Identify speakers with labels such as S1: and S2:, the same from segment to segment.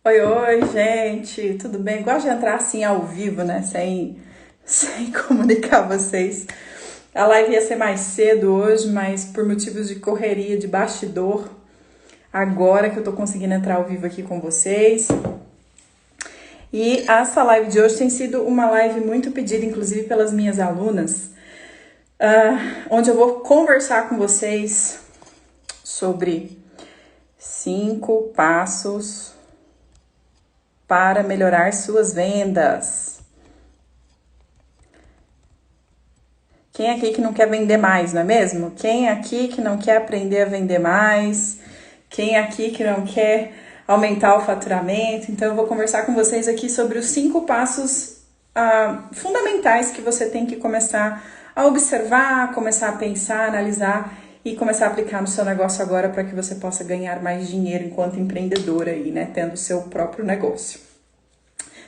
S1: Oi, oi, gente, tudo bem? Gosto de entrar assim ao vivo, né? Sem comunicar vocês. A live ia ser mais cedo hoje, mas por motivos de correria, de bastidor, agora que eu tô conseguindo entrar ao vivo aqui com vocês. E essa live de hoje tem sido uma live muito pedida, inclusive pelas minhas alunas, onde eu vou conversar com vocês sobre 5 passos para melhorar suas vendas. Quem aqui que não quer vender mais, não é mesmo? Quem aqui que não quer aprender a vender mais? Quem aqui que não quer aumentar o faturamento? Então eu vou conversar com vocês aqui sobre os 5 passos fundamentais que você tem que começar a observar, começar a pensar, analisar e começar a aplicar no seu negócio agora para que você possa ganhar mais dinheiro enquanto empreendedora aí, né? Tendo o seu próprio negócio.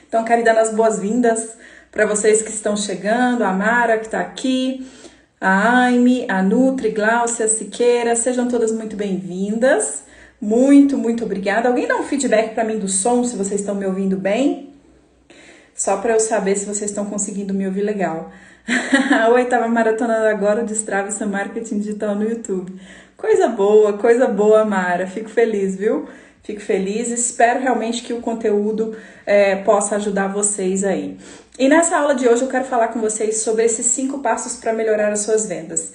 S1: Então, quero ir dando as boas-vindas para vocês que estão chegando, a Mara que está aqui, a Aime, a Nutri, Gláucia, Siqueira, sejam todas muito bem-vindas. Muito, muito obrigada. Alguém dá um feedback para mim do som, se vocês estão me ouvindo bem? Só para eu saber se vocês estão conseguindo me ouvir legal. Oi, tava maratonando agora o Destrave Seu Marketing Digital no YouTube. Coisa boa, Mara. Fico feliz, viu? Fico feliz e espero realmente que o conteúdo possa ajudar vocês aí. E nessa aula de hoje eu quero falar com vocês sobre esses 5 passos para melhorar as suas vendas.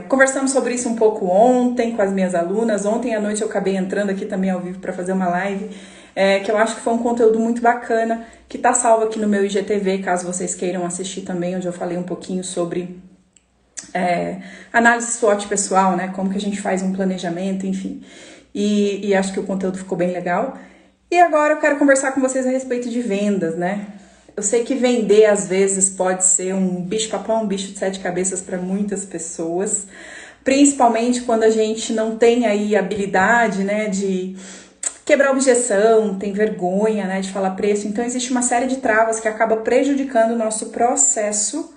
S1: Conversamos sobre isso um pouco ontem com as minhas alunas. Ontem à noite eu acabei entrando aqui também ao vivo para fazer uma live, que eu acho que foi um conteúdo muito bacana, que tá salvo aqui no meu IGTV, caso vocês queiram assistir também, onde eu falei um pouquinho sobre análise SWOT pessoal, né? Como que a gente faz um planejamento, enfim. E acho que o conteúdo ficou bem legal. E agora eu quero conversar com vocês a respeito de vendas, né? Eu sei que vender às vezes pode ser um bicho-papão, um bicho de 7 cabeças para muitas pessoas, principalmente quando a gente não tem aí habilidade, né, de quebrar objeção, tem vergonha, né, de falar preço. Então existe uma série de travas que acaba prejudicando o nosso processo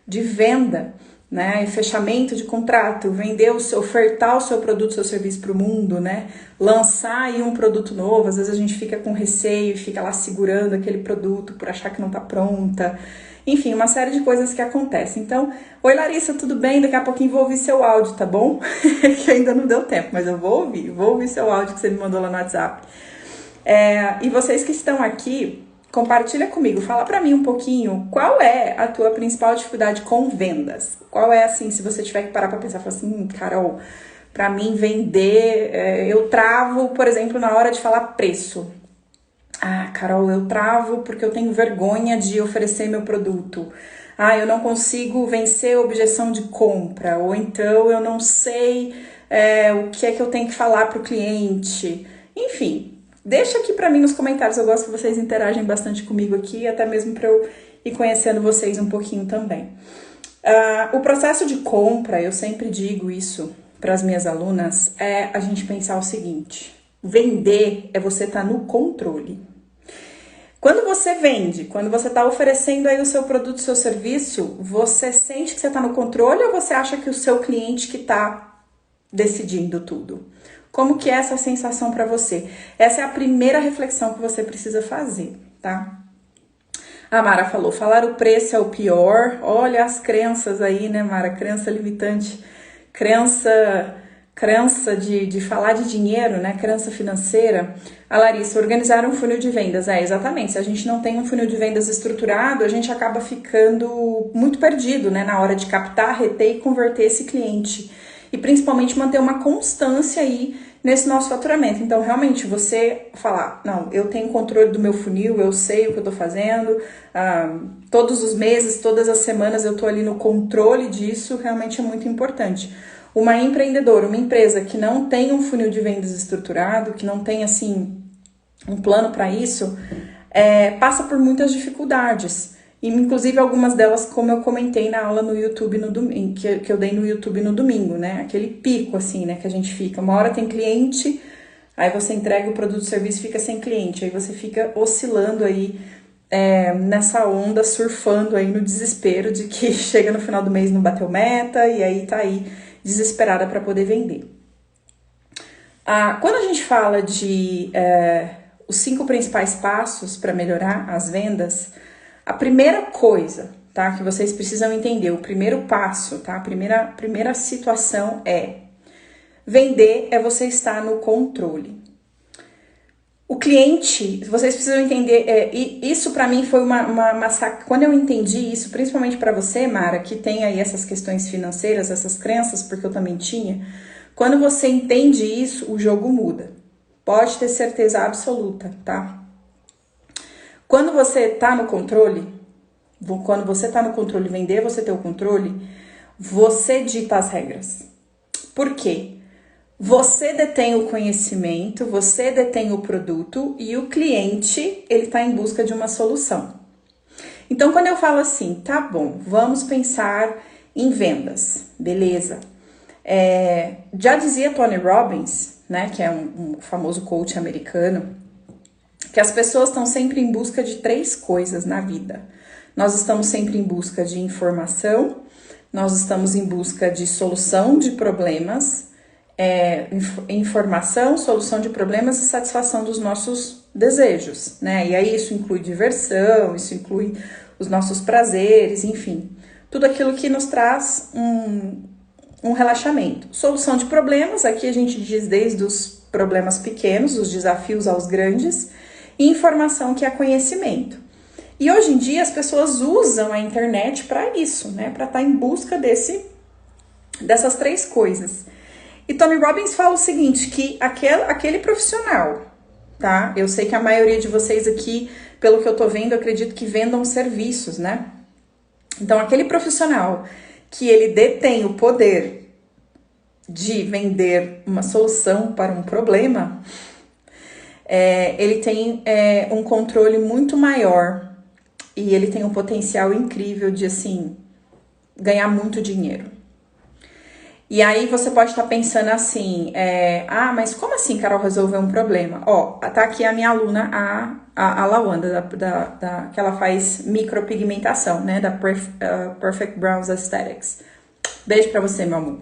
S1: de venda, né, e fechamento de contrato, vender ofertar o seu produto, o seu serviço para o mundo, né, lançar aí um produto novo. Às vezes a gente fica com receio e fica lá segurando aquele produto por achar que não tá pronta. Enfim, uma série de coisas que acontecem. Então, oi Larissa, tudo bem? Daqui a pouquinho vou ouvir seu áudio, tá bom? Que ainda não deu tempo, mas eu vou ouvir seu áudio que você me mandou lá no WhatsApp. E vocês que estão aqui, compartilha comigo, fala pra mim um pouquinho qual é a tua principal dificuldade com vendas. Qual é, assim, se você tiver que parar pra pensar, falar assim, Carol, pra mim vender, eu travo, por exemplo, na hora de falar preço. Ah, Carol, eu travo porque eu tenho vergonha de oferecer meu produto. Ah, eu não consigo vencer a objeção de compra. Ou então eu não sei o que é que eu tenho que falar pro cliente. Enfim, deixa aqui pra mim nos comentários. Eu gosto que vocês interagem bastante comigo aqui, até mesmo pra eu ir conhecendo vocês um pouquinho também. O processo de compra, eu sempre digo isso para as minhas alunas, é a gente pensar o seguinte: vender é você estar no controle. Quando você vende, quando você está oferecendo aí o seu produto, o seu serviço, você sente que você está no controle ou você acha que o seu cliente que está decidindo tudo? Como que é essa sensação para você? Essa é a primeira reflexão que você precisa fazer, tá? A Mara falou, falar o preço é o pior. Olha as crenças aí, né, Mara? Crença limitante, crença de falar de dinheiro, né? Crença financeira. A Larissa, organizar um funil de vendas. Exatamente. Se a gente não tem um funil de vendas estruturado, a gente acaba ficando muito perdido, né? Na hora de captar, reter e converter esse cliente. E principalmente manter uma constância aí nesse nosso faturamento. Então, realmente, você falar, não, eu tenho controle do meu funil, eu sei o que eu tô fazendo, todos os meses, todas as semanas eu tô ali no controle disso, realmente é muito importante. Uma empreendedora, uma empresa que não tem um funil de vendas estruturado, que não tem, assim, um plano para isso, passa por muitas dificuldades. E, inclusive, algumas delas, como eu comentei na aula no YouTube no domingo, que eu dei no YouTube no domingo, né? Aquele pico, assim, né? Que a gente fica. Uma hora tem cliente, aí você entrega o produto ou serviço e fica sem cliente. Aí você fica oscilando aí nessa onda, surfando aí no desespero de que chega no final do mês e não bateu meta, e aí tá aí desesperada para poder vender. Quando a gente fala de os 5 principais passos para melhorar as vendas, a primeira coisa, tá, que vocês precisam entender, o primeiro passo, tá, a primeira situação é: vender é você estar no controle. O cliente, vocês precisam entender, isso para mim foi uma quando eu entendi isso, principalmente para você, Mara, que tem aí essas questões financeiras, essas crenças, porque eu também tinha, quando você entende isso, o jogo muda. Pode ter certeza absoluta, tá? Quando você tá no controle, vender, você ter o controle, você dita as regras. Por quê? Você detém o conhecimento, você detém o produto e o cliente, ele tá em busca de uma solução. Então, quando eu falo assim, tá bom, vamos pensar em vendas, beleza. Já dizia Tony Robbins, né, que é um famoso coach americano, que as pessoas estão sempre em busca de 3 coisas na vida. Nós estamos sempre em busca de informação, nós estamos em busca de solução de problemas, informação, solução de problemas e satisfação dos nossos desejos, né? E aí isso inclui diversão, isso inclui os nossos prazeres, enfim, tudo aquilo que nos traz um relaxamento. Solução de problemas, aqui a gente diz desde os problemas pequenos, os desafios aos grandes, e informação, que é conhecimento. E hoje em dia as pessoas usam a internet para isso, né? Para estar em busca dessas 3 coisas. E Tony Robbins fala o seguinte, que aquele profissional, tá? Eu sei que a maioria de vocês aqui, pelo que eu tô vendo, eu acredito que vendam serviços, né? Então, aquele profissional que ele detém o poder de vender uma solução para um problema, ele tem um controle muito maior e ele tem um potencial incrível de, assim, ganhar muito dinheiro. E aí você pode estar pensando assim, mas como assim, Carol, resolver um problema? Ó, tá aqui a minha aluna, a Lawanda, que ela faz micropigmentação, né, da Perfect Browns Aesthetics. Beijo pra você, meu amor.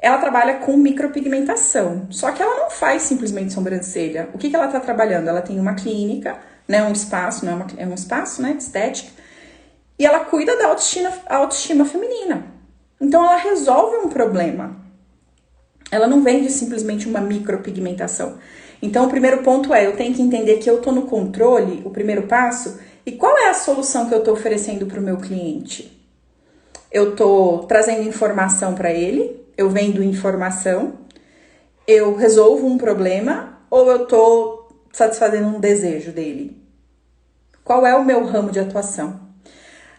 S1: Ela trabalha com micropigmentação, só que ela não faz simplesmente sobrancelha. O que ela tá trabalhando? Ela tem uma clínica, né, um espaço, é um espaço, né, de estética, e ela cuida da autoestima feminina. Então, ela resolve um problema. Ela não vende simplesmente uma micropigmentação. Então, o primeiro ponto eu tenho que entender que eu tô no controle, o primeiro passo, e qual é a solução que eu tô oferecendo para o meu cliente? Eu tô trazendo informação para ele, eu vendo informação, eu resolvo um problema, ou eu tô satisfazendo um desejo dele? Qual é o meu ramo de atuação?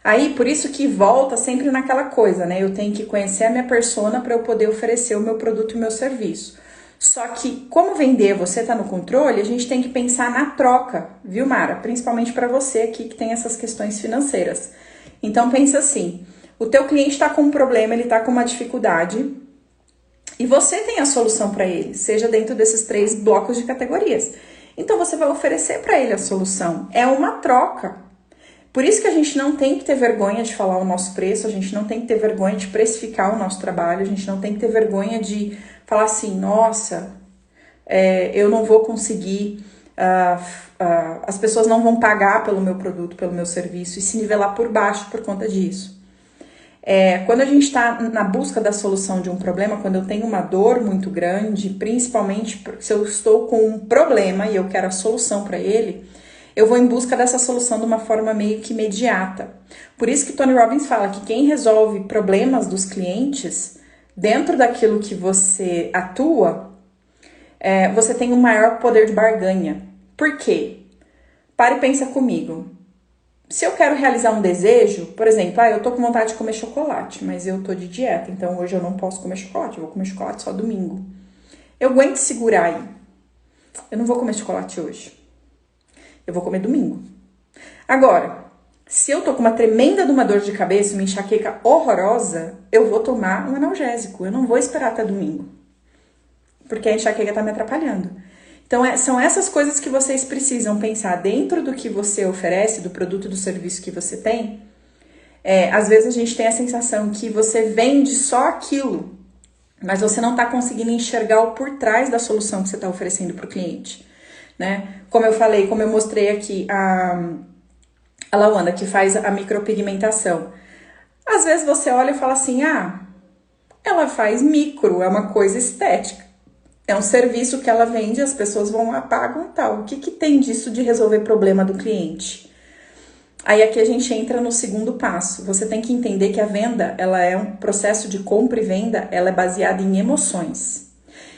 S1: Aí, por isso que volta sempre naquela coisa, né? Eu tenho que conhecer a minha persona para eu poder oferecer o meu produto e o meu serviço. Só que, como vender, você tá no controle, a gente tem que pensar na troca, viu, Mara? Principalmente para você aqui que tem essas questões financeiras. Então, pensa assim, o teu cliente tá com um problema, ele tá com uma dificuldade, e você tem a solução para ele, seja dentro desses 3 blocos de categorias. Então, você vai oferecer para ele a solução. É uma troca. Por isso que a gente não tem que ter vergonha de falar o nosso preço, a gente não tem que ter vergonha de precificar o nosso trabalho, a gente não tem que ter vergonha de falar assim, nossa, eu não vou conseguir, as pessoas não vão pagar pelo meu produto, pelo meu serviço, e se nivelar por baixo por conta disso. Quando a gente está na busca da solução de um problema, quando eu tenho uma dor muito grande, principalmente se eu estou com um problema e eu quero a solução para ele, eu vou em busca dessa solução de uma forma meio que imediata. Por isso que Tony Robbins fala que quem resolve problemas dos clientes, dentro daquilo que você atua, você tem um maior poder de barganha. Por quê? Pare e pensa comigo. Se eu quero realizar um desejo, por exemplo, eu tô com vontade de comer chocolate, mas eu tô de dieta, então hoje eu não posso comer chocolate, eu vou comer chocolate só domingo. Eu aguento segurar aí. Eu não vou comer chocolate hoje. Eu vou comer domingo. Agora, se eu tô com uma tremenda de uma dor de cabeça, uma enxaqueca horrorosa, eu vou tomar um analgésico. Eu não vou esperar até domingo. Porque a enxaqueca tá me atrapalhando. Então, são essas coisas que vocês precisam pensar dentro do que você oferece, do produto, do serviço que você tem. Às vezes a gente tem a sensação que você vende só aquilo, mas você não tá conseguindo enxergar o por trás da solução que você tá oferecendo pro cliente. né? Como eu falei, como eu mostrei aqui, a Lawanda, que faz a micropigmentação. Às vezes você olha e fala assim, ela faz micro, é uma coisa estética. É um serviço que ela vende, as pessoas vão lá, pagam e tal. O que que tem disso de resolver problema do cliente? Aí aqui a gente entra no segundo passo. Você tem que entender que a venda, ela é um processo de compra e venda, ela é baseada em emoções.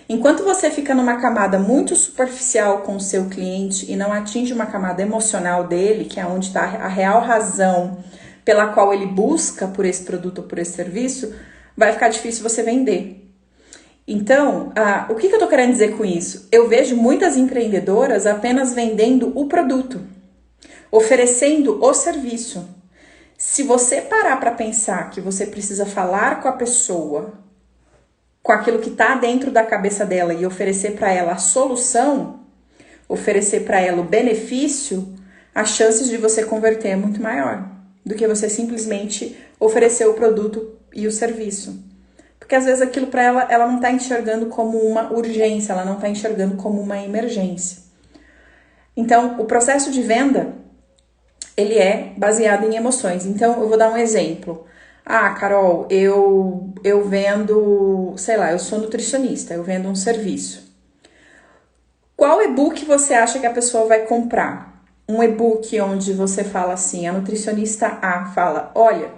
S1: Enquanto você fica numa camada muito superficial com o seu cliente e não atinge uma camada emocional dele, que é onde está a real razão pela qual ele busca por esse produto ou por esse serviço, vai ficar difícil você vender. Então, o que eu tô querendo dizer com isso? Eu vejo muitas empreendedoras apenas vendendo o produto, oferecendo o serviço. Se você parar para pensar que você precisa falar com a pessoa, com aquilo que tá dentro da cabeça dela e oferecer para ela a solução, oferecer para ela o benefício, as chances de você converter é muito maior do que você simplesmente oferecer o produto e o serviço. Porque às vezes aquilo para ela não está enxergando como uma urgência, ela não está enxergando como uma emergência. Então, o processo de venda, ele é baseado em emoções. Então, eu vou dar um exemplo. Carol, eu vendo, sei lá, eu sou nutricionista, eu vendo um serviço. Qual e-book você acha que a pessoa vai comprar? Um e-book onde você fala assim, a nutricionista A fala, olha,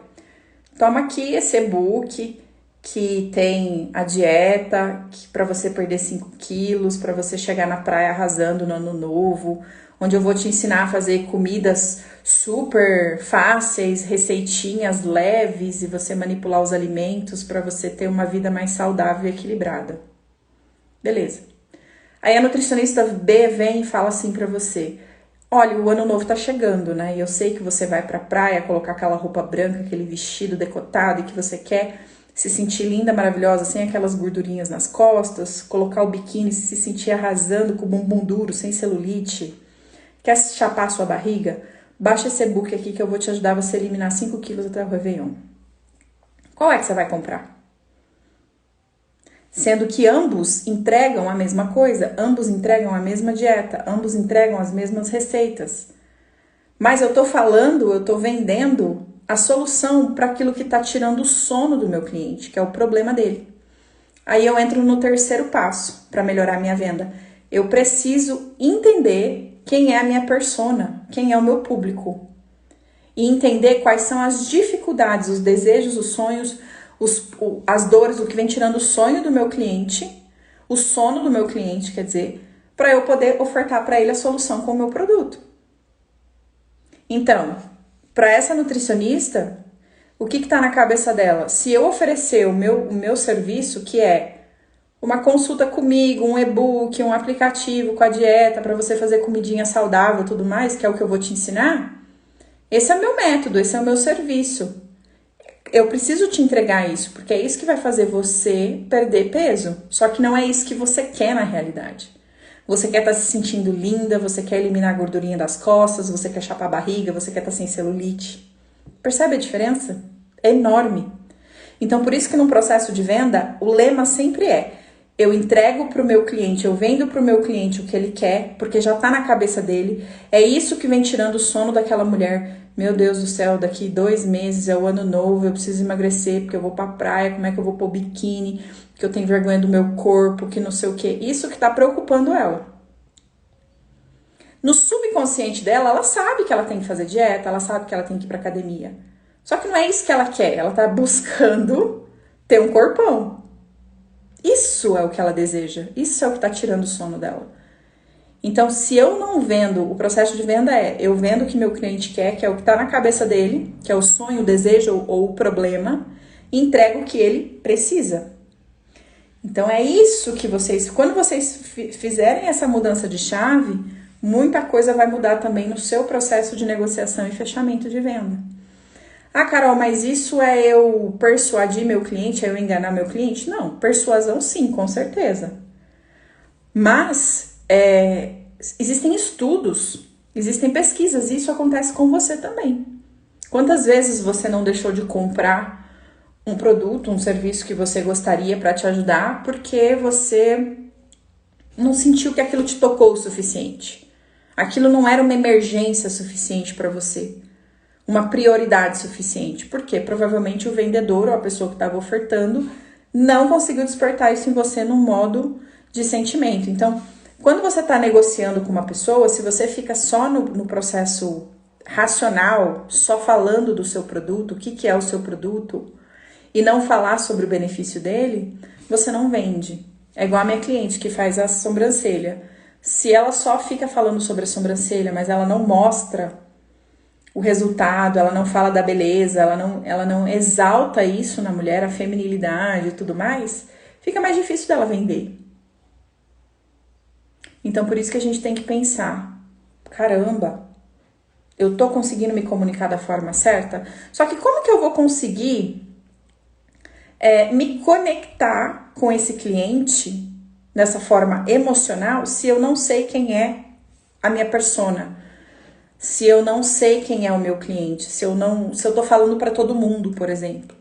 S1: toma aqui esse e-book que tem a dieta para você perder 5 quilos, para você chegar na praia arrasando no ano novo, onde eu vou te ensinar a fazer comidas super fáceis, receitinhas leves e você manipular os alimentos para você ter uma vida mais saudável e equilibrada. Beleza. Aí a nutricionista B vem e fala assim para você, olha, o ano novo tá chegando, né? E eu sei que você vai pra praia colocar aquela roupa branca, aquele vestido decotado e que você quer se sentir linda, maravilhosa, sem aquelas gordurinhas nas costas, colocar o biquíni, se sentir arrasando com o bumbum duro, sem celulite, quer chapar sua barriga? Baixa esse e-book aqui que eu vou te ajudar a você eliminar 5 quilos até o Réveillon. Qual é que você vai comprar? Sendo que ambos entregam a mesma coisa, ambos entregam a mesma dieta, ambos entregam as mesmas receitas. Mas eu tô vendendo a solução para aquilo que está tirando o sono do meu cliente, que é o problema dele. Aí eu entro no terceiro passo para melhorar a minha venda. Eu preciso entender quem é a minha persona, quem é o meu público. E entender quais são as dificuldades, os desejos, os sonhos, as dores, o que vem tirando o sonho do meu cliente, o sono do meu cliente, quer dizer, para eu poder ofertar para ele a solução com o meu produto. Então, para essa nutricionista, o que está na cabeça dela? Se eu oferecer o meu serviço, que é uma consulta comigo, um e-book, um aplicativo com a dieta para você fazer comidinha saudável e tudo mais, que é o que eu vou te ensinar, esse é o meu método, esse é o meu serviço. Eu preciso te entregar isso, porque é isso que vai fazer você perder peso. Só que não é isso que você quer na realidade. Você quer estar se sentindo linda, você quer eliminar a gordurinha das costas, você quer chapar a barriga, você quer estar sem celulite. Percebe a diferença? É enorme. Então, por isso que no processo de venda, o lema sempre é: eu entrego para o meu cliente, eu vendo para o meu cliente o que ele quer, porque já está na cabeça dele. É isso que vem tirando o sono daquela mulher. Meu Deus do céu, daqui 2 meses é o ano novo, eu preciso emagrecer porque eu vou pra praia, como é que eu vou pôr biquíni, que eu tenho vergonha do meu corpo, que não sei o que. Isso que tá preocupando ela. No subconsciente dela, ela sabe que ela tem que fazer dieta, ela sabe que ela tem que ir pra academia. Só que não é isso que ela quer, ela tá buscando ter um corpão. Isso é o que ela deseja, isso é o que tá tirando o sono dela. Então, se eu não vendo, o processo de venda eu vendo o que meu cliente quer, que é o que está na cabeça dele, que é o sonho, o desejo ou o problema, e entrego o que ele precisa. Então, é isso que quando vocês fizerem essa mudança de chave, muita coisa vai mudar também no seu processo de negociação e fechamento de venda. Carol, mas isso é eu persuadir meu cliente, é eu enganar meu cliente? Não, persuasão sim, com certeza. Mas existem estudos, existem pesquisas, e isso acontece com você também. Quantas vezes você não deixou de comprar um produto, um serviço que você gostaria para te ajudar, porque você não sentiu que aquilo te tocou o suficiente. Aquilo não era uma emergência suficiente para você, uma prioridade suficiente. Por quê? Provavelmente o vendedor ou a pessoa que estava ofertando não conseguiu despertar isso em você num modo de sentimento. Então, quando você está negociando com uma pessoa, se você fica só no processo racional, só falando do seu produto, o que é o seu produto, e não falar sobre o benefício dele, você não vende. É igual a minha cliente que faz a sobrancelha. Se ela só fica falando sobre a sobrancelha, mas ela não mostra o resultado, ela não fala da beleza, ela não exalta isso na mulher, a feminilidade e tudo mais, fica mais difícil dela vender. Então, por isso que a gente tem que pensar, caramba, eu tô conseguindo me comunicar da forma certa? Só que como que eu vou conseguir me conectar com esse cliente dessa forma emocional se eu não sei quem é a minha persona? Se eu não sei quem é o meu cliente? Se eu tô falando para todo mundo, por exemplo.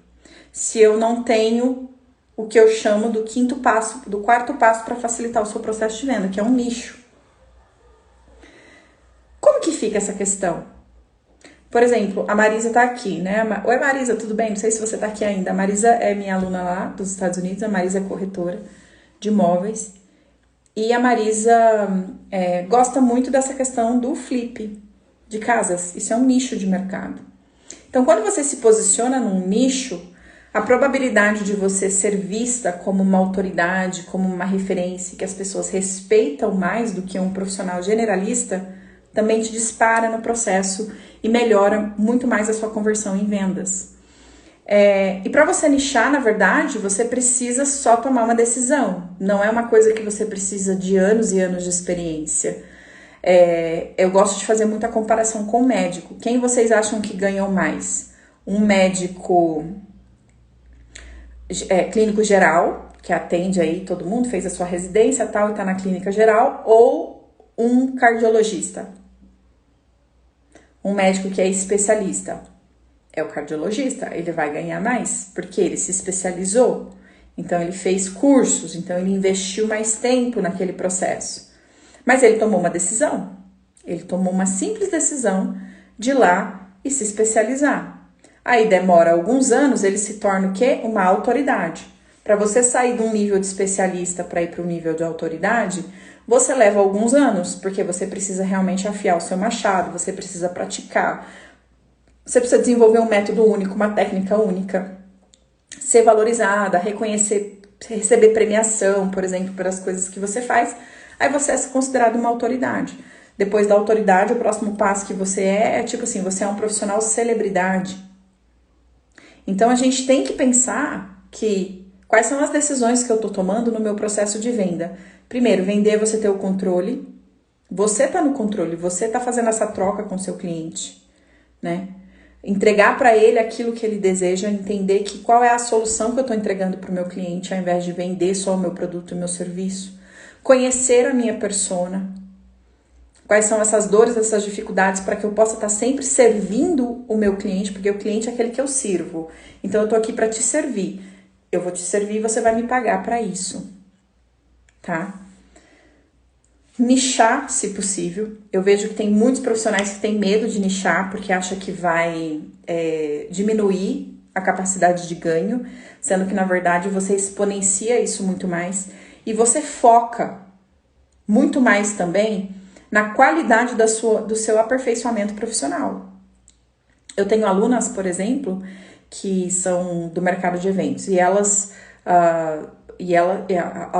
S1: Se eu não tenho o que eu chamo do quarto passo para facilitar o seu processo de venda, que é um nicho. Como que fica essa questão? Por exemplo, a Marisa tá aqui, né? Oi, Marisa, tudo bem? Não sei se você tá aqui ainda. A Marisa é minha aluna lá dos Estados Unidos. A Marisa é corretora de imóveis. E a Marisa gosta muito dessa questão do flip de casas. Isso é um nicho de mercado. Então, quando você se posiciona num nicho, a probabilidade de você ser vista como uma autoridade, como uma referência, que as pessoas respeitam mais do que um profissional generalista, também te dispara no processo e melhora muito mais a sua conversão em vendas. E para você nichar, na verdade, você precisa só tomar uma decisão. Não é uma coisa que você precisa de anos e anos de experiência. Eu gosto de fazer muita comparação com o médico. Quem vocês acham que ganham mais? Um médico clínico geral, que atende aí todo mundo, fez a sua residência tal e tá na clínica geral, ou um cardiologista? Um médico que é especialista é o cardiologista, ele vai ganhar mais, porque ele se especializou, então ele fez cursos, então ele investiu mais tempo naquele processo. Mas ele tomou uma decisão, ele tomou uma simples decisão de ir lá e se especializar. Aí demora alguns anos, ele se torna o quê? Uma autoridade. Para você sair de um nível de especialista para ir para um nível de autoridade, você leva alguns anos, porque você precisa realmente afiar o seu machado, você precisa praticar, você precisa desenvolver um método único, uma técnica única, ser valorizada, reconhecer, receber premiação, por exemplo, pelas coisas que você faz, aí você é considerado uma autoridade. Depois da autoridade, o próximo passo que você tipo assim, você é um profissional celebridade. Então, a gente tem que pensar que quais são as decisões que eu tô tomando no meu processo de venda. Primeiro, vender, você ter o controle. Você tá no controle, você tá fazendo essa troca com o seu cliente, né? Entregar para ele aquilo que ele deseja, entender que qual é a solução que eu tô entregando pro meu cliente, ao invés de vender só o meu produto e o meu serviço. Conhecer a minha persona. Quais são essas dores, essas dificuldades, para que eu possa estar sempre servindo o meu cliente, porque o cliente é aquele que eu sirvo. Então, eu tô aqui para te servir. Eu vou te servir e você vai me pagar para isso, tá? Nichar, se possível. Eu vejo que tem muitos profissionais que têm medo de nichar, porque acham que vai diminuir a capacidade de ganho, sendo que, na verdade, você exponencia isso muito mais. E você foca muito mais também na qualidade do seu aperfeiçoamento profissional. Eu tenho alunas, por exemplo, que são do mercado de eventos, e a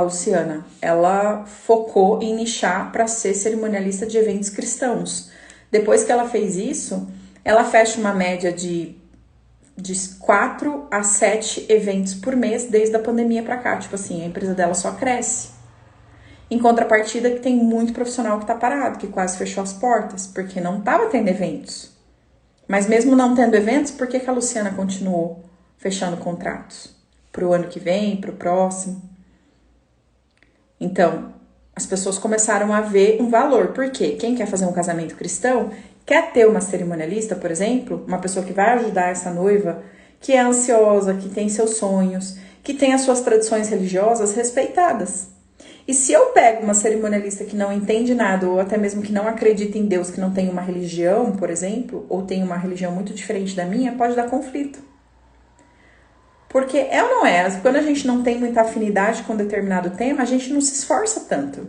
S1: Luciana, ela focou em nichar para ser cerimonialista de eventos cristãos. Depois que ela fez isso, ela fecha uma média de 4 a 7 eventos por mês desde a pandemia para cá. Tipo assim, a empresa dela só cresce. Em contrapartida, que tem muito profissional que tá parado, que quase fechou as portas, porque não tava tendo eventos. Mas mesmo não tendo eventos, por que a Luciana continuou fechando contratos? Pro ano que vem, pro próximo? Então, as pessoas começaram a ver um valor. Por quê? Quem quer fazer um casamento cristão, quer ter uma cerimonialista, por exemplo, uma pessoa que vai ajudar essa noiva, que é ansiosa, que tem seus sonhos, que tem as suas tradições religiosas respeitadas. E se eu pego uma cerimonialista que não entende nada, ou até mesmo que não acredita em Deus, que não tem uma religião, por exemplo, ou tem uma religião muito diferente da minha, pode dar conflito. Porque é ou não é? Quando a gente não tem muita afinidade com determinado tema, a gente não se esforça tanto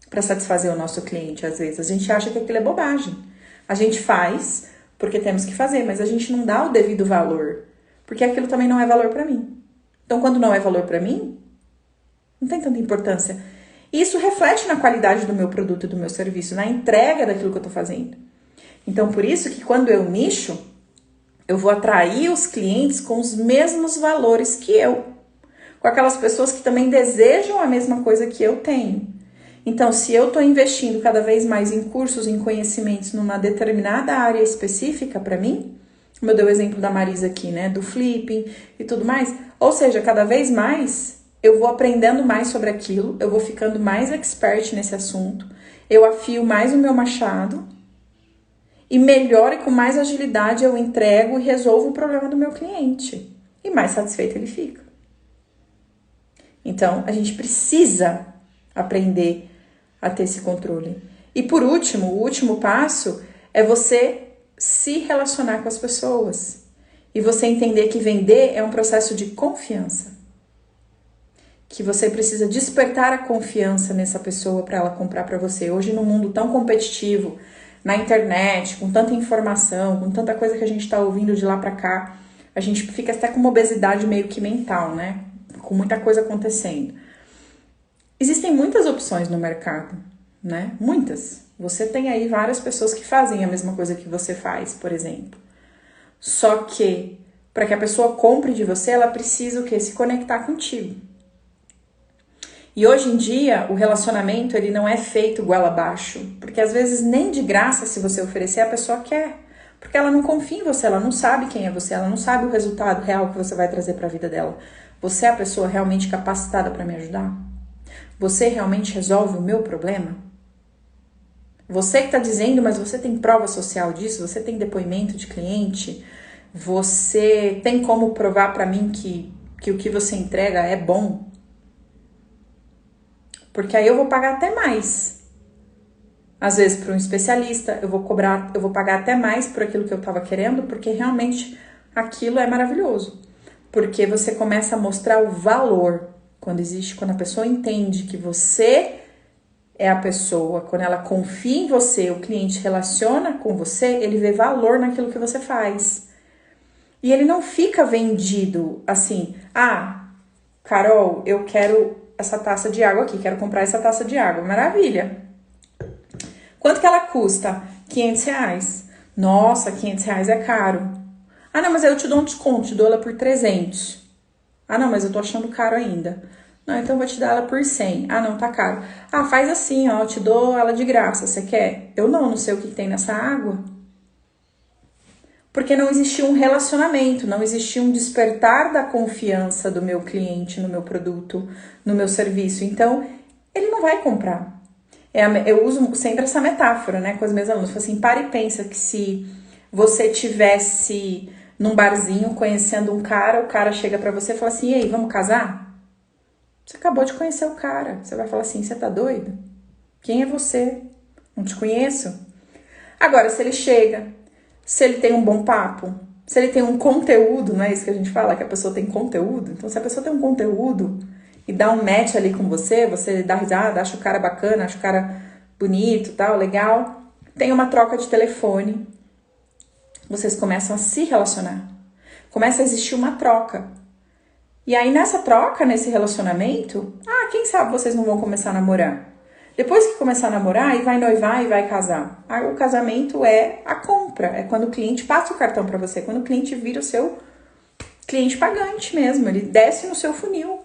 S1: para satisfazer o nosso cliente, às vezes. A gente acha que aquilo é bobagem. A gente faz porque temos que fazer, mas a gente não dá o devido valor, porque aquilo também não é valor para mim. Então, quando não é valor para mim, não tem tanta importância. E isso reflete na qualidade do meu produto e do meu serviço, na entrega daquilo que eu tô fazendo. Então, por isso que quando eu nicho, eu vou atrair os clientes com os mesmos valores que eu. Com aquelas pessoas que também desejam a mesma coisa que eu tenho. Então, se eu tô investindo cada vez mais em cursos, em conhecimentos numa determinada área específica para mim, como eu dei o exemplo da Marisa aqui, né, do flipping e tudo mais, ou seja, cada vez mais eu vou aprendendo mais sobre aquilo, eu vou ficando mais expert nesse assunto, eu afio mais o meu machado e melhor e com mais agilidade eu entrego e resolvo o problema do meu cliente. E mais satisfeito ele fica. Então, a gente precisa aprender a ter esse controle. E por último, o último passo é você se relacionar com as pessoas. E você entender que vender é um processo de confiança. Que você precisa despertar a confiança nessa pessoa para ela comprar para você. Hoje, num mundo tão competitivo, na internet, com tanta informação, com tanta coisa que a gente está ouvindo de lá para cá, a gente fica até com uma obesidade meio que mental, né? Com muita coisa acontecendo. Existem muitas opções no mercado, né? Muitas. Você tem aí várias pessoas que fazem a mesma coisa que você faz, por exemplo. Só que, para que a pessoa compre de você, ela precisa o quê? Se conectar contigo. E hoje em dia, o relacionamento, ele não é feito goela abaixo. Porque às vezes nem de graça, se você oferecer, a pessoa quer. Porque ela não confia em você, ela não sabe quem é você, ela não sabe o resultado real que você vai trazer para a vida dela. Você é a pessoa realmente capacitada para me ajudar? Você realmente resolve o meu problema? Você que está dizendo, mas você tem prova social disso? Você tem depoimento de cliente? Você tem como provar para mim que o que você entrega é bom? Porque aí eu vou pagar até mais. Às vezes para um especialista, eu vou pagar até mais por aquilo que eu estava querendo, porque realmente aquilo é maravilhoso. Porque você começa a mostrar o valor quando a pessoa entende que você é a pessoa, quando ela confia em você, o cliente relaciona com você, ele vê valor naquilo que você faz. E ele não fica vendido assim, Carol, eu quero essa taça de água aqui, quero comprar essa taça de água, maravilha. Quanto que ela custa? R$500. Nossa, R$500 é caro. Não, mas aí eu te dou um desconto, te dou ela por 300. Não, mas eu tô achando caro ainda. Não, então eu vou te dar ela por 100. Não, tá caro. Faz assim, ó, eu te dou ela de graça, você quer? Eu não sei o que tem nessa água. Porque não existia um relacionamento, não existia um despertar da confiança do meu cliente no meu produto, no meu serviço. Então, ele não vai comprar. Eu uso sempre essa metáfora, né, com as minhas alunas. Assim, para e pensa que se você tivesse num barzinho conhecendo um cara, o cara chega pra você e fala assim, e aí, vamos casar? Você acabou de conhecer o cara. Você vai falar assim, você tá doido? Quem é você? Não te conheço? Agora, se ele chega, se ele tem um bom papo, se ele tem um conteúdo, não é isso que a gente fala, que a pessoa tem conteúdo? Então, se a pessoa tem um conteúdo e dá um match ali com você, você dá risada, acha o cara bacana, acha o cara bonito, tal, legal, tem uma troca de telefone, vocês começam a se relacionar. Começa a existir uma troca. E aí, nessa troca, nesse relacionamento, quem sabe vocês não vão começar a namorar? Depois que começar a namorar, e vai noivar e vai casar. Aí, o casamento é a compra. É quando o cliente passa o cartão para você. Quando o cliente vira o seu cliente pagante mesmo. Ele desce no seu funil.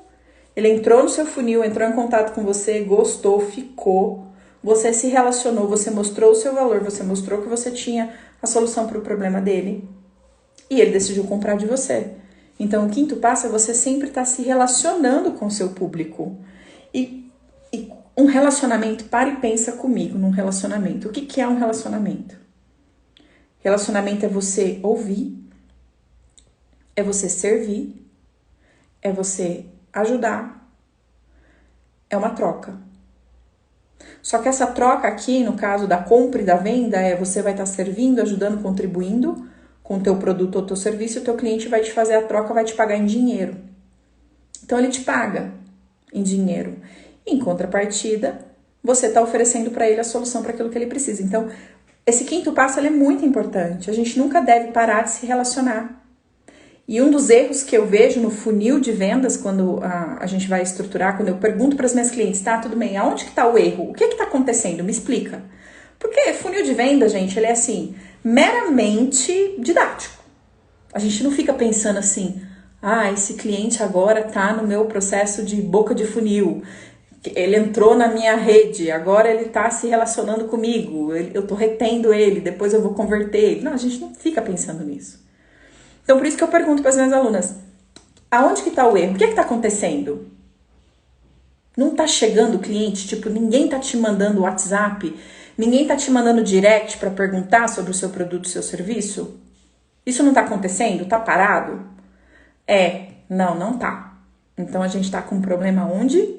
S1: Ele entrou no seu funil, entrou em contato com você, gostou, ficou. Você se relacionou, você mostrou o seu valor, você mostrou que você tinha a solução para o problema dele. E ele decidiu comprar de você. Então, o quinto passo é você sempre estar se relacionando com o seu público. E um relacionamento, para e pensa comigo num relacionamento. O que é um relacionamento? Relacionamento é você ouvir, é você servir, é você ajudar, é uma troca. Só que essa troca aqui, no caso da compra e da venda, você vai estar servindo, ajudando, contribuindo com o teu produto ou teu serviço, e o teu cliente vai te fazer a troca, vai te pagar em dinheiro. Então ele te paga em dinheiro. Em contrapartida, você está oferecendo para ele a solução para aquilo que ele precisa. Então, esse quinto passo ele é muito importante. A gente nunca deve parar de se relacionar. E um dos erros que eu vejo no funil de vendas, quando a gente vai estruturar, quando eu pergunto para as minhas clientes, tá, tudo bem, aonde que está o erro? O que está acontecendo? Me explica. Porque funil de venda, gente, ele é assim, meramente didático. A gente não fica pensando assim, esse cliente agora tá no meu processo de boca de funil. Ele entrou na minha rede, agora ele tá se relacionando comigo, eu tô retendo ele, depois eu vou converter ele. Não, a gente não fica pensando nisso. Então, por isso que eu pergunto para as minhas alunas, aonde que tá o erro? O que é que tá acontecendo? Não tá chegando o cliente? Tipo, ninguém tá te mandando WhatsApp? Ninguém tá te mandando direct para perguntar sobre o seu produto, o seu serviço? Isso não tá acontecendo? Tá parado? Não tá. Então, a gente tá com um problema onde?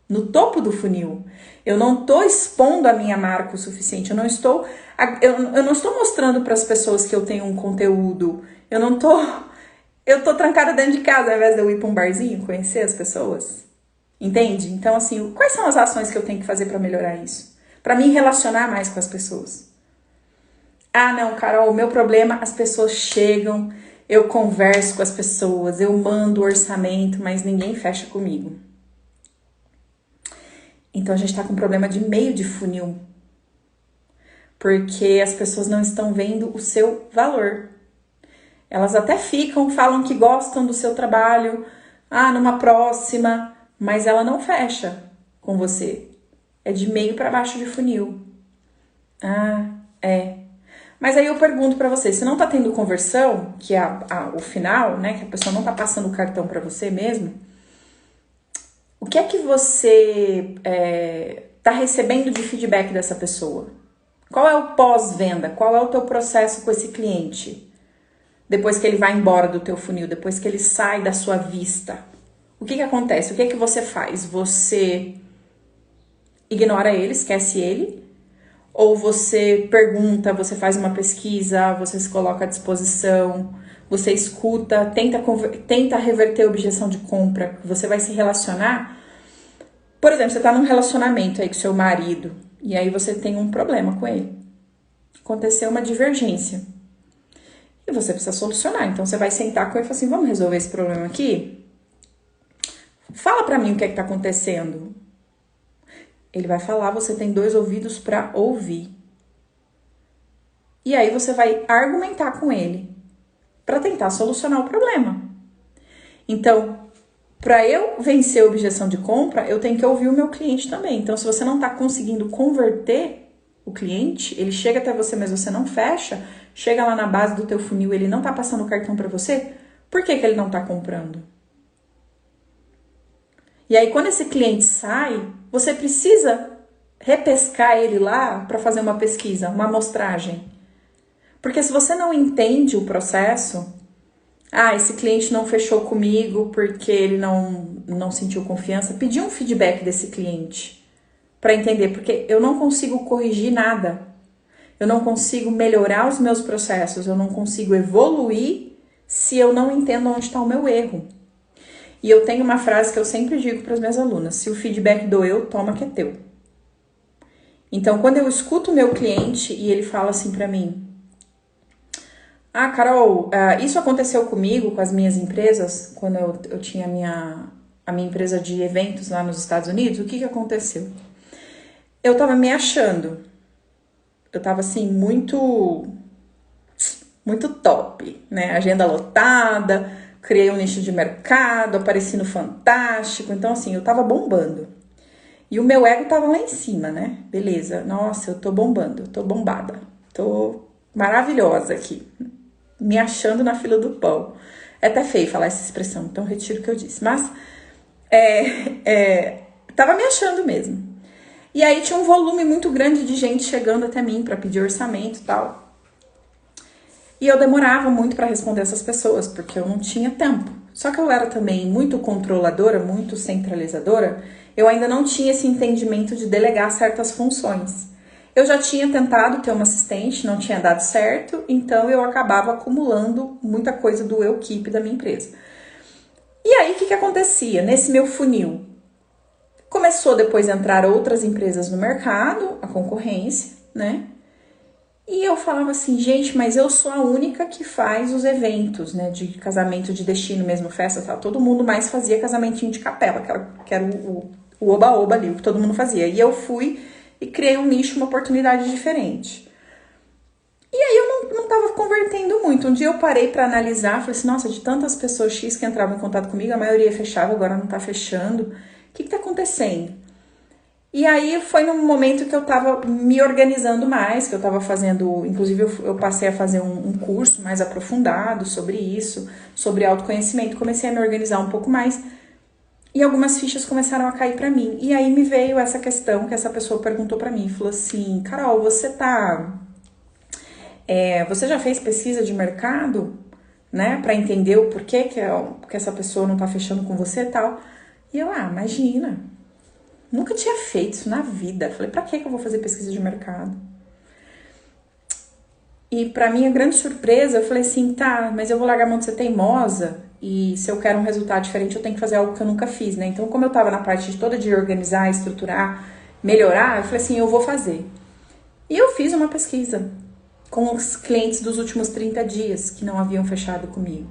S1: No topo do funil. Eu não tô expondo a minha marca o suficiente. Eu não estou mostrando para as pessoas que eu tenho um conteúdo. Eu tô trancada dentro de casa ao invés de eu ir para um barzinho, conhecer as pessoas. Entende? Então, assim, quais são as ações que eu tenho que fazer para melhorar isso? Para me relacionar mais com as pessoas. Não, Carol, o meu problema, as pessoas chegam, eu converso com as pessoas, eu mando orçamento, mas ninguém fecha comigo. Então, a gente tá com um problema de meio de funil. Porque as pessoas não estão vendo o seu valor. Elas até falam que gostam do seu trabalho, numa próxima, mas ela não fecha com você. É de meio para baixo de funil. Mas aí eu pergunto para você, se não tá tendo conversão, que é o final, né, que a pessoa não tá passando o cartão para você mesmo, o que é que você tá recebendo de feedback dessa pessoa? Qual é o pós-venda? Qual é o teu processo com esse cliente? Depois que ele vai embora do teu funil, depois que ele sai da sua vista. O que acontece? O que você faz? Você ignora ele, esquece ele? Ou você pergunta, você faz uma pesquisa, você se coloca à disposição, você escuta, tenta reverter a objeção de compra, você vai se relacionar? Por exemplo, você tá num relacionamento aí com seu marido, e aí você tem um problema com ele. Aconteceu uma divergência. E você precisa solucionar. Então, você vai sentar com ele e falar assim, vamos resolver esse problema aqui? Fala pra mim o que é que tá acontecendo. Ele vai falar, você tem 2 ouvidos pra ouvir. E aí, você vai argumentar com ele pra tentar solucionar o problema. Então, pra eu vencer a objeção de compra, eu tenho que ouvir o meu cliente também. Então, se você não tá conseguindo converter o cliente, ele chega até você, mas você não fecha, chega lá na base do teu funil, ele não tá passando o cartão para você, por que ele não tá comprando? E aí, quando esse cliente sai, você precisa repescar ele lá para fazer uma pesquisa, uma amostragem. Porque se você não entende o processo, esse cliente não fechou comigo porque ele não sentiu confiança, pedir um feedback desse cliente para entender, porque eu não consigo corrigir nada, eu não consigo melhorar os meus processos, eu não consigo evoluir se eu não entendo onde está o meu erro. E eu tenho uma frase que eu sempre digo para as minhas alunas, se o feedback doeu, toma que é teu. Então, quando eu escuto o meu cliente e ele fala assim para mim, Carol, isso aconteceu comigo, com as minhas empresas, quando eu tinha a minha empresa de eventos lá nos Estados Unidos, o que aconteceu? Eu tava me achando. Eu tava assim, muito top, né? Agenda lotada, criei um nicho de mercado, apareci no Fantástico. Então, assim, eu tava bombando. E o meu ego tava lá em cima, né? Beleza, nossa, eu tô bombando, eu tô bombada. Tô maravilhosa aqui, me achando na fila do pão. É até feio falar essa expressão, então retiro o que eu disse. Mas, tava me achando mesmo. E aí tinha um volume muito grande de gente chegando até mim para pedir orçamento e tal. E eu demorava muito para responder essas pessoas, porque eu não tinha tempo. Só que eu era também muito controladora, muito centralizadora, eu ainda não tinha esse entendimento de delegar certas funções. Eu já tinha tentado ter uma assistente, não tinha dado certo, então eu acabava acumulando muita coisa do eu keep da minha empresa. E aí, o que acontecia? Nesse meu funil, começou depois a entrar outras empresas no mercado, a concorrência, né? E eu falava assim, gente, mas eu sou a única que faz os eventos, né, de casamento de destino mesmo, festa e tal. Todo mundo mais fazia casamentinho de capela, que era o oba-oba ali, o que todo mundo fazia. E eu fui e criei um nicho, uma oportunidade diferente. E aí eu não tava convertendo muito. Um dia eu parei para analisar, falei assim, nossa, de tantas pessoas X que entravam em contato comigo, a maioria fechava, agora não tá fechando. O que tá acontecendo? E aí foi num momento que eu tava me organizando mais, que eu tava fazendo, inclusive eu passei a fazer um curso mais aprofundado sobre isso, sobre autoconhecimento, comecei a me organizar um pouco mais e algumas fichas começaram a cair pra mim. E aí me veio essa questão que essa pessoa perguntou pra mim, falou assim, Carol, você já fez pesquisa de mercado, né, pra entender o porquê que essa pessoa não tá fechando com você e tal? E eu, imagina. Nunca tinha feito isso na vida. Falei, pra que eu vou fazer pesquisa de mercado? E pra minha grande surpresa, eu falei assim, tá, mas eu vou largar a mão de ser teimosa e se eu quero um resultado diferente, eu tenho que fazer algo que eu nunca fiz, né? Então, como eu tava na parte toda de organizar, estruturar, melhorar, eu falei assim, eu vou fazer. E eu fiz uma pesquisa com os clientes dos últimos 30 dias que não haviam fechado comigo.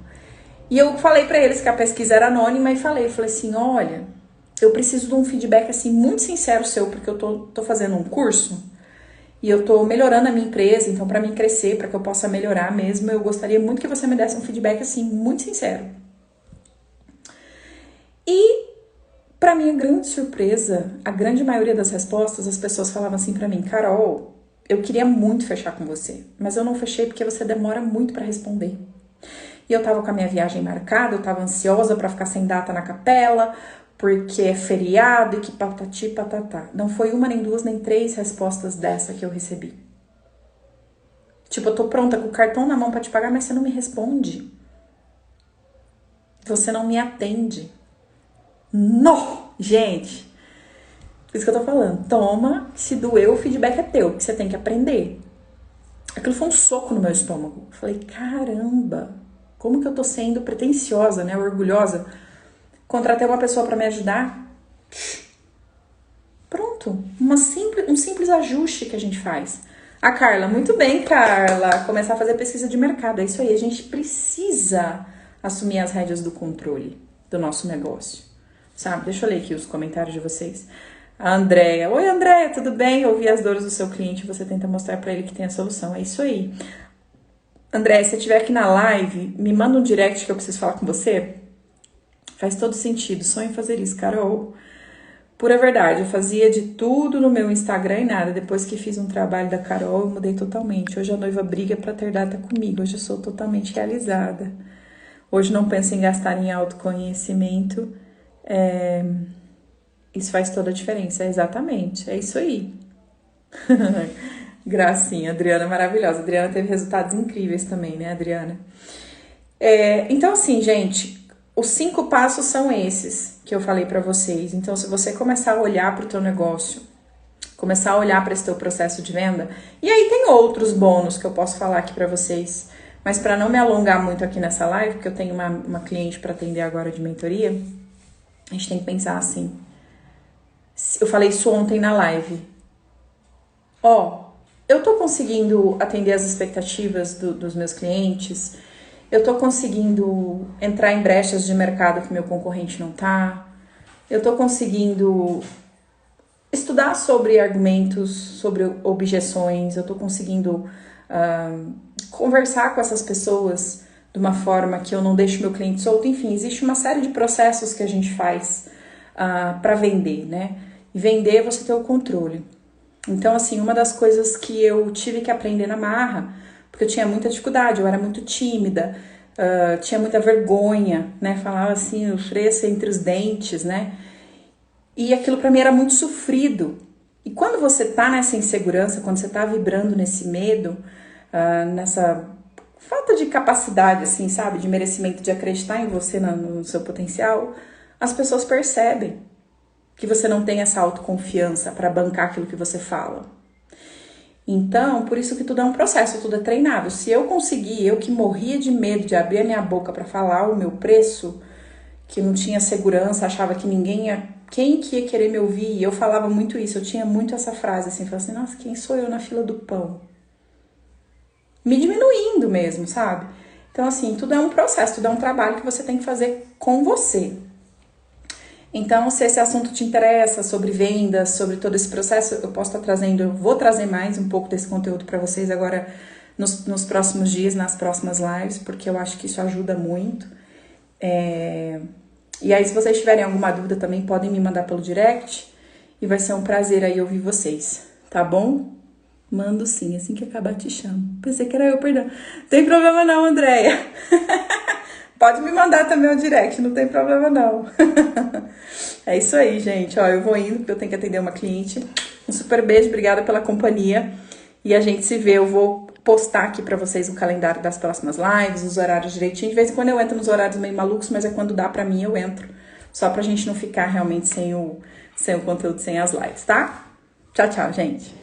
S1: E eu falei pra eles que a pesquisa era anônima e falei assim, olha, eu preciso de um feedback assim muito sincero seu, porque eu tô fazendo um curso e eu tô melhorando a minha empresa, então para mim crescer, para que eu possa melhorar mesmo, eu gostaria muito que você me desse um feedback assim muito sincero. E para minha grande surpresa, a grande maioria das respostas, as pessoas falavam assim para mim, Carol, eu queria muito fechar com você, mas eu não fechei porque você demora muito para responder. E eu tava com a minha viagem marcada, eu tava ansiosa para ficar sem data na capela, porque é feriado e que patati patatá. Não foi uma, nem duas, nem três respostas dessa que eu recebi. Tipo, eu tô pronta com o cartão na mão pra te pagar, mas você não me responde. Você não me atende. Não! Gente, por isso que eu tô falando. Toma, se doeu, o feedback é teu, que você tem que aprender. Aquilo foi um soco no meu estômago. Eu falei, caramba, como que eu tô sendo pretensiosa, né, orgulhosa. Contratei uma pessoa para me ajudar. Pronto, um simples ajuste que a gente faz. A Carla, muito bem, Carla. Começar a fazer pesquisa de mercado. É isso aí, a gente precisa assumir as rédeas do controle do nosso negócio. Sabe? Deixa eu ler aqui os comentários de vocês. A Andréia. Oi, Andréia, tudo bem? Ouvir as dores do seu cliente, você tenta mostrar para ele que tem a solução. É isso aí. Andréia, se você estiver aqui na live, me manda um direct que eu preciso falar com você. Faz todo sentido, sonho em fazer isso, Carol. Pura verdade, eu fazia de tudo no meu Instagram e nada. Depois que fiz um trabalho da Carol, eu mudei totalmente. Hoje a noiva briga pra ter data comigo. Hoje eu sou totalmente realizada. Hoje não penso em gastar em autoconhecimento. Isso faz toda a diferença, exatamente. É isso aí. Gracinha, Adriana maravilhosa. Adriana teve resultados incríveis também, né, Adriana? Então assim, gente... Os 5 passos são esses que eu falei para vocês. Então, se você começar a olhar para o teu negócio, começar a olhar para esse teu processo de venda, e aí tem outros bônus que eu posso falar aqui para vocês, mas para não me alongar muito aqui nessa live, porque eu tenho uma cliente para atender agora de mentoria, a gente tem que pensar assim. Eu falei isso ontem na live. Eu tô conseguindo atender as expectativas dos meus clientes. Eu tô conseguindo entrar em brechas de mercado que meu concorrente não tá. Eu tô conseguindo estudar sobre argumentos, sobre objeções. Eu tô conseguindo conversar com essas pessoas de uma forma que eu não deixo meu cliente solto. Enfim, existe uma série de processos que a gente faz para vender, né? E vender é você ter o controle. Então, assim, uma das coisas que eu tive que aprender na marra, porque eu tinha muita dificuldade, eu era muito tímida, tinha muita vergonha, né? Falava assim, o fresco entre os dentes, né? E aquilo pra mim era muito sofrido. E quando você tá nessa insegurança, quando você tá vibrando nesse medo, falta de capacidade, assim, sabe? De merecimento, de acreditar em você, no seu potencial, as pessoas percebem que você não tem essa autoconfiança para bancar aquilo que você fala. Então, por isso que tudo é um processo, tudo é treinável. Se eu conseguir, eu que morria de medo de abrir a minha boca para falar o meu preço, que não tinha segurança, achava que ninguém ia... Quem que ia querer me ouvir? E eu falava muito isso, eu tinha muito essa frase, assim, falava assim, nossa, quem sou eu na fila do pão? Me diminuindo mesmo, sabe? Então, assim, tudo é um processo, tudo é um trabalho que você tem que fazer com você. Então, se esse assunto te interessa, sobre vendas, sobre todo esse processo, eu posso estar trazendo, eu vou trazer mais um pouco desse conteúdo para vocês agora nos próximos dias, nas próximas lives, porque eu acho que isso ajuda muito. E aí, se vocês tiverem alguma dúvida também, podem me mandar pelo direct e vai ser um prazer aí ouvir vocês, tá bom? Mando sim, assim que acabar te chamo. Pensei que era eu, perdão. Não tem problema não, Andréia. Pode me mandar também o direct, não tem problema não. É isso aí, gente. Ó, eu vou indo porque eu tenho que atender uma cliente. Um super beijo, obrigada pela companhia. E a gente se vê, eu vou postar aqui pra vocês o calendário das próximas lives, os horários direitinho. De vez em quando eu entro nos horários meio malucos, mas é quando dá pra mim eu entro. Só pra gente não ficar realmente sem o conteúdo, sem as lives, tá? Tchau, tchau, gente.